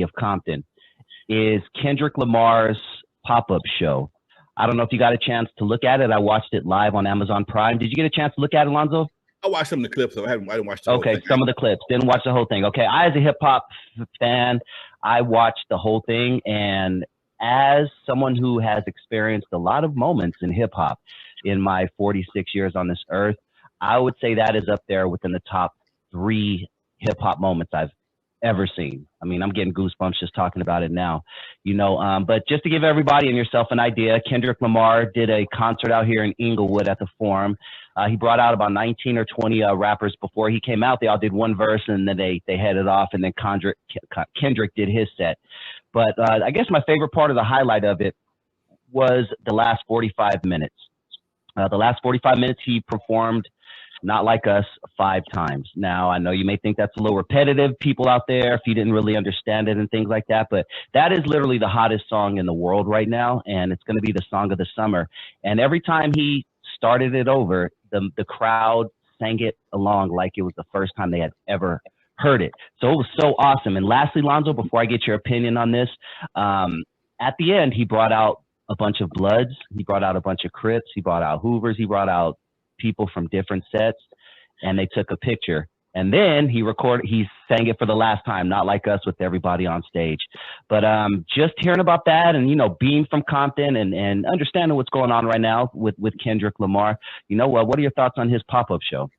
of Compton is Kendrick Lamar's pop-up show. I don't know if you got a chance to look at it. I watched it live on Amazon Prime. Did you get a chance to look at it, Lonzo? I watched some of the clips, so I didn't watch the whole thing. Okay, some of the clips. Didn't watch the whole thing. Okay, I, as a hip-hop fan, I watched the whole thing, and as someone who has experienced a lot of moments in hip-hop in my 46 years on this earth, I would say that is up there within the top 3 hip-hop moments I've ever seen. I mean, I'm getting goosebumps just talking about it now, you know. But just to give everybody and yourself an idea, Kendrick Lamar did a concert out here in Inglewood at the Forum. He brought out about 19 or 20 rappers before he came out. They all did one verse, and then they headed off, and then Kendrick did his set. But I guess my favorite part of the highlight of it was the last 45 minutes. The last 45 minutes he performed Not Like Us 5 times. Now, I know you may think that's a little repetitive, people out there, if you didn't really understand it and things like that, but that is literally the hottest song in the world right now, and it's going to be the song of the summer. And every time he started it over, the crowd sang it along like it was the first time they had ever heard it. So it was so awesome. And lastly, Lonzo, before I get your opinion on this, at the end, he brought out a bunch of Bloods, he brought out a bunch of Crips, he brought out Hoovers, he brought out people from different sets, and they took a picture. And then he sang it for the last time, Not Like Us, with everybody on stage. But just hearing about that, and, you know, being from Compton and understanding what's going on right now with Kendrick Lamar, you know, what are your thoughts on his pop-up show?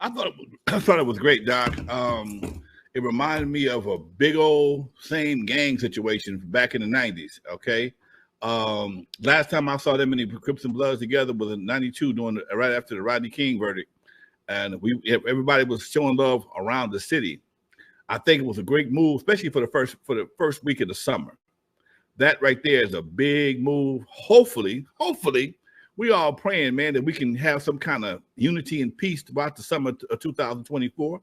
I thought it was great, Doc. It reminded me of a big old same gang situation back in the 90s, okay? Last time I saw them many Crips and Bloods together was in '92, right after the Rodney King verdict, and everybody was showing love around the city. I think it was a great move, especially for the first week of the summer. That right there is a big move. Hopefully, we all praying, man, that we can have some kind of unity and peace throughout the summer of 2024,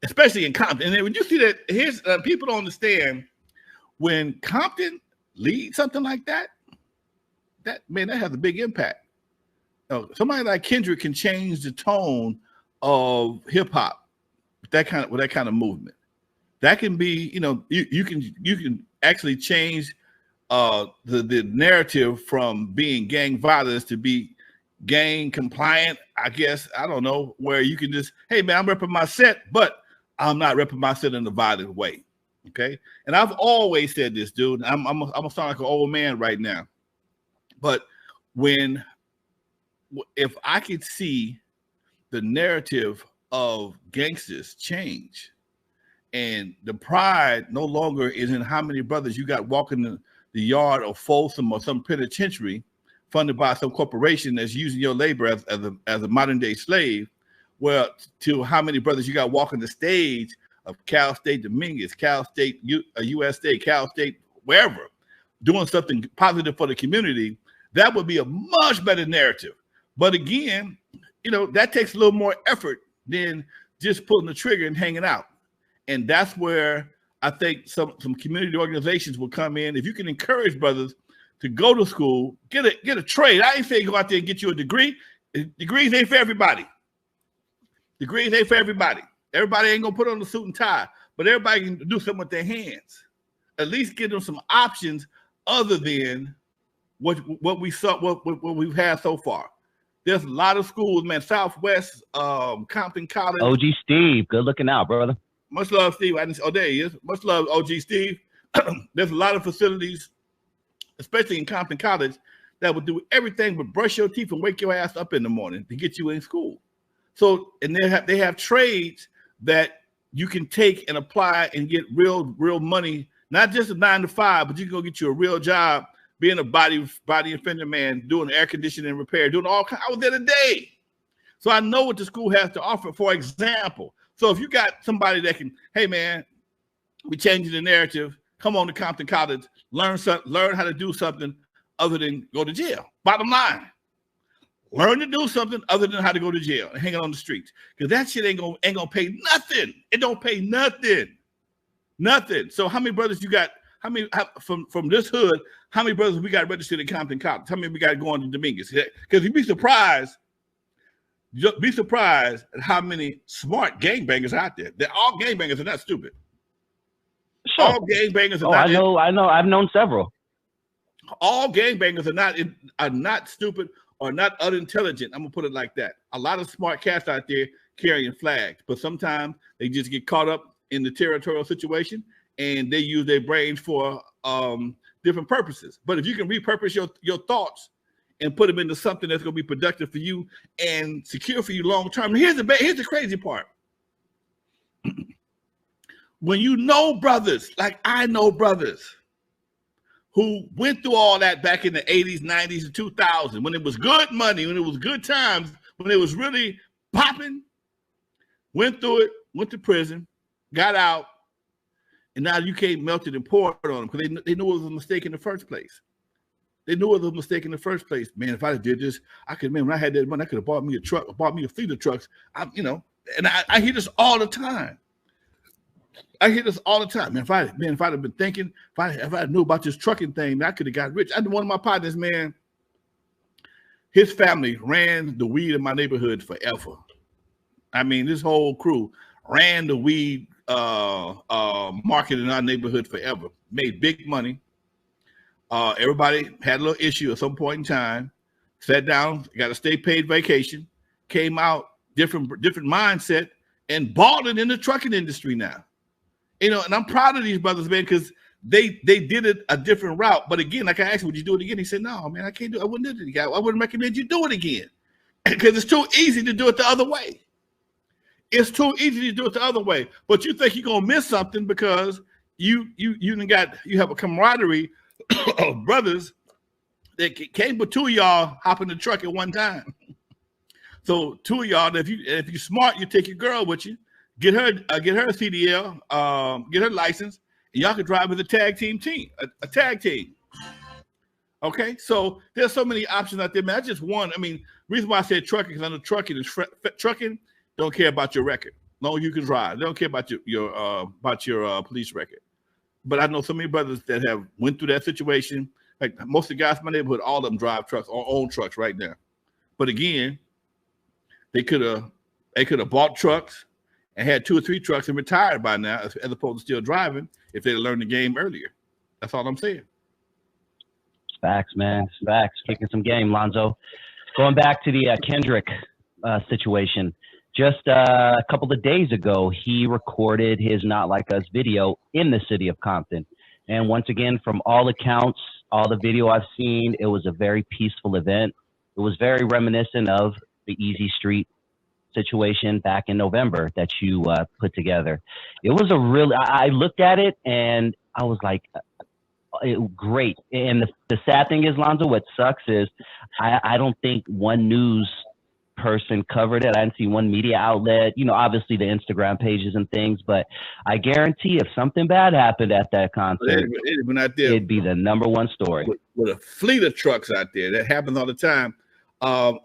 especially in Compton. And then when you see that, here's people don't understand. When Compton leads something like that, that has a big impact. Somebody like Kendrick can change the tone of hip hop with that kind of movement. That can be, you know, you can actually change the narrative from being gang violence to be gang compliant. I guess, I don't know, where you can just, hey man, I'm repping my set, but I'm not repping my set in a violent way. Okay, and I've always said this, dude. I'm gonna sound like an old man right now, but if I could see the narrative of gangsters change, and the pride no longer is in how many brothers you got walking the yard of Folsom or some penitentiary funded by some corporation that's using your labor as a modern day slave, well, to how many brothers you got walking the stage of Cal State Dominguez, Cal State, US State, Cal State, wherever, doing something positive for the community, that would be a much better narrative. But again, you know, that takes a little more effort than just pulling the trigger and hanging out. And that's where I think some community organizations will come in. If you can encourage brothers to go to school, get a trade. I ain't saying go out there and get you a degree. Degrees ain't for everybody. Degrees ain't for everybody. Everybody ain't gonna put on the suit and tie, but everybody can do something with their hands. At least give them some options other than what we've had so far. There's a lot of schools, man. Southwest, Compton College. OG Steve, good looking out, brother. Much love, Steve. There he is. Much love, OG Steve. There's a lot of facilities, especially in Compton College, that would do everything but brush your teeth and wake your ass up in the morning to get you in school. So, and they have trades that you can take and apply and get real money, not just a 9-to-5, but you can go get you a real job, being a body and fender man, doing air conditioning repair, doing all kinds. I was there today. So I know what the school has to offer, for example. So if you got somebody that can, hey man, we changing the narrative, come on to Compton College, learn how to do something other than go to jail. Bottom line. Learn to do something other than how to go to jail and hang out on the streets, because that shit ain't gonna pay nothing. It don't pay nothing. So how many brothers you got? How many from this hood? How many brothers we got registered in Compton College? How many we got going to Dominguez? Because you'd be surprised. Be surprised at how many smart gangbangers out there. They're all gangbangers are not stupid. all gangbangers are I know. I've known several. All gangbangers are not stupid or not unintelligent. I'm gonna put it like that. A lot of smart cats out there carrying flags, but sometimes they just get caught up in the territorial situation and they use their brains for different purposes. But if you can repurpose your thoughts and put them into something that's gonna be productive for you and secure for you long term. Here's the crazy part. When you know brothers, like I know brothers who went through all that back in the 80s, 90s, and 2000s, when it was good money, when it was good times, when it was really popping, went through it, went to prison, got out, and now you can't melt it and pour it on them because they knew it was a mistake in the first place. They knew it was a mistake in the first place. Man, if I did this, when I had that money, I could have bought me a truck, bought me a fleet of trucks. And I hear this all the time. Man, if I'd have been thinking, if I knew about this trucking thing, man, I could have got rich. I had one of my partners, man, his family ran the weed in my neighborhood forever. I mean, this whole crew ran the weed market in our neighborhood forever. Made big money. Everybody had a little issue at some point in time. Sat down, got a state paid vacation, came out, different mindset, and balling in the trucking industry now. And I'm proud of these brothers, man, because they did it a different route. But again, like I asked him, would you do it again? He said, no, man, I can't do it. I wouldn't do it again. I wouldn't recommend you do it again because it's too easy to do it the other way. It's too easy to do it the other way. But you think you're gonna miss something because you have a camaraderie of brothers that came, but two of y'all hop in the truck at one time. So two of y'all, if you're smart, you take your girl with you. Get her CDL, get her license, and y'all can drive with a tag team, a tag team. Okay, so there's so many options out there, man. That's just one. I mean, reason why I said trucking because I know trucking don't care about your record. No, you can drive. They don't care about your police record. But I know so many brothers that have went through that situation. Like most of the guys in my neighborhood, all of them drive trucks or own trucks right now. But again, they could have bought trucks and had 2 or 3 trucks and retired by now, as opposed to still driving if they'd learned the game earlier. That's all I'm saying. Facts, man. Facts. Kicking some game, Lonzo. Going back to the Kendrick situation. Just a couple of days ago, he recorded his Not Like Us video in the city of Compton. And once again, from all accounts, all the video I've seen, it was a very peaceful event. It was very reminiscent of the Eazy Street situation back in November that you put together. It was I looked at it and I was like, great. And the sad thing is, Lonzo, what sucks is I don't think one news person covered it. I didn't see one media outlet, obviously the Instagram pages and things, but I guarantee if something bad happened at that concert, it'd be the #1 story. With a fleet of trucks out there. That happens all the time.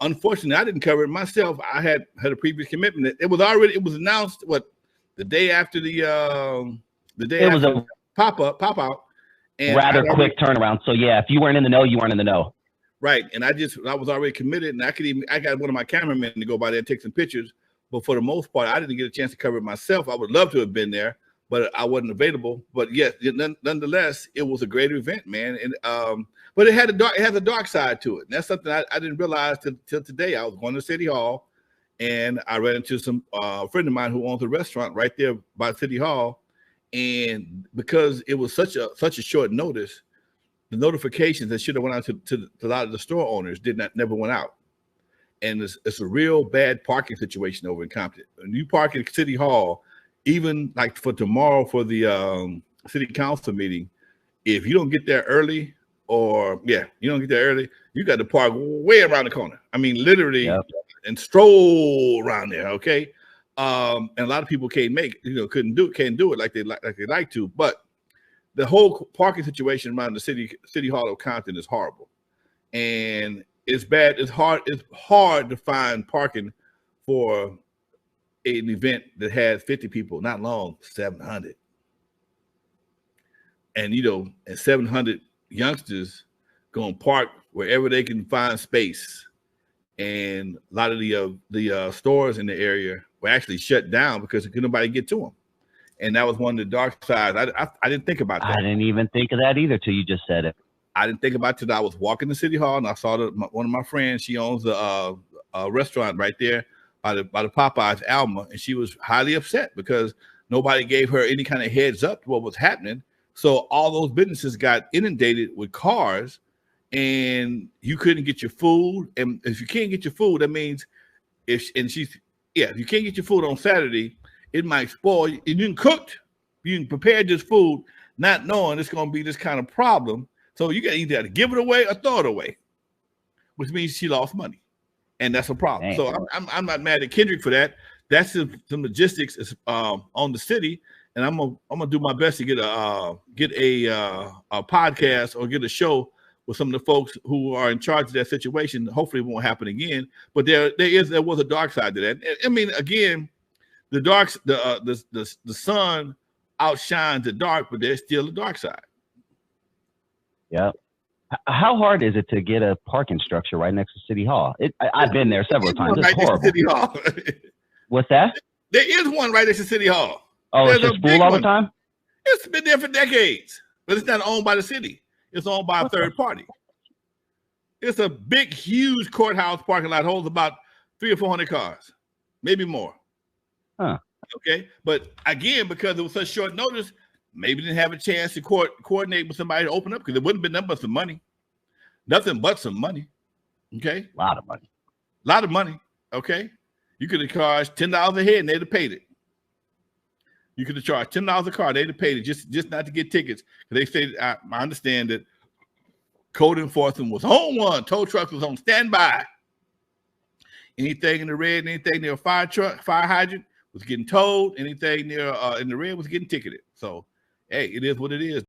Unfortunately, I didn't cover it myself. I had a previous commitment. It was announced the day after the pop out. And rather quick turnaround. So yeah, if you weren't in the know, you weren't in the know. Right. And I was already committed, and I got one of my cameramen to go by there and take some pictures. But for the most part, I didn't get a chance to cover it myself. I would love to have been there, but I wasn't available. But yes, nonetheless, it was a great event, man. And but it has a dark side to it. And that's something I didn't realize till today. I was going to City Hall, and I ran into some friend of mine who owns a restaurant right there by City Hall. And because it was such a short notice, the notifications that should have went out to a lot of the store owners never went out. And it's a real bad parking situation over in Compton. When you park in City Hall, even like for tomorrow for the city council meeting, if you don't get there early, you got to park way around the corner. I mean, literally, and stroll around there. Okay. And a lot of people can't do it like they like to. But the whole parking situation around the city hall of Compton is horrible, and it's bad. It's hard to find parking for an event that has 50 people. Not long, 700, and and 700 youngsters going to park wherever they can find space. And a lot of the stores in the area were actually shut down because nobody get to them. And that was one of the dark sides. I didn't think about that. I didn't even think of that either till you just said it. I didn't think about it till I was walking to City Hall and I saw one of my friends. She owns a restaurant right there by the Popeyes, Alma, and she was highly upset because nobody gave her any kind of heads up to what was happening. So all those businesses got inundated with cars, and you couldn't get your food. And if you can't get your food, that means if you can't get your food on Saturday, it might spoil. And you cooked, you prepared this food, not knowing it's going to be this kind of problem. So you got either to give it away or throw it away, which means she lost money, and that's a problem. Dang. So I'm not mad at Kendrick for that. That's some logistics on the city, and I'm gonna do my best to get a podcast or get a show with some of the folks who are in charge of that situation. Hopefully, it won't happen again. But there was a dark side to that. I mean, again, the sun outshines the dark, but there's still a dark side. Yeah. How hard is it to get a parking structure right next to City Hall? I've been there several times. It's horrible. City Hall. What's that? There is one right next to City Hall. Oh, it's just full all the time? It's been there for decades, but it's not owned by the city. It's owned by a third party. It's a big, huge courthouse parking lot. Holds about 300 or 400 cars, maybe more. Huh. Okay, but again, because it was such short notice, maybe didn't have a chance to coordinate with somebody to open up, because it wouldn't have been nothing but some money. Nothing but some money. Okay? A lot of money. A lot of money. Okay? You could have charged $10 a head and they'd have paid it. You could have charged $10 a car, they'd have paid it just not to get tickets. They say, I understand that code enforcement was on one, tow truck was on standby. Anything in the red, anything near a fire hydrant was getting towed. Anything near in the red was getting ticketed. So, hey, it is what it is.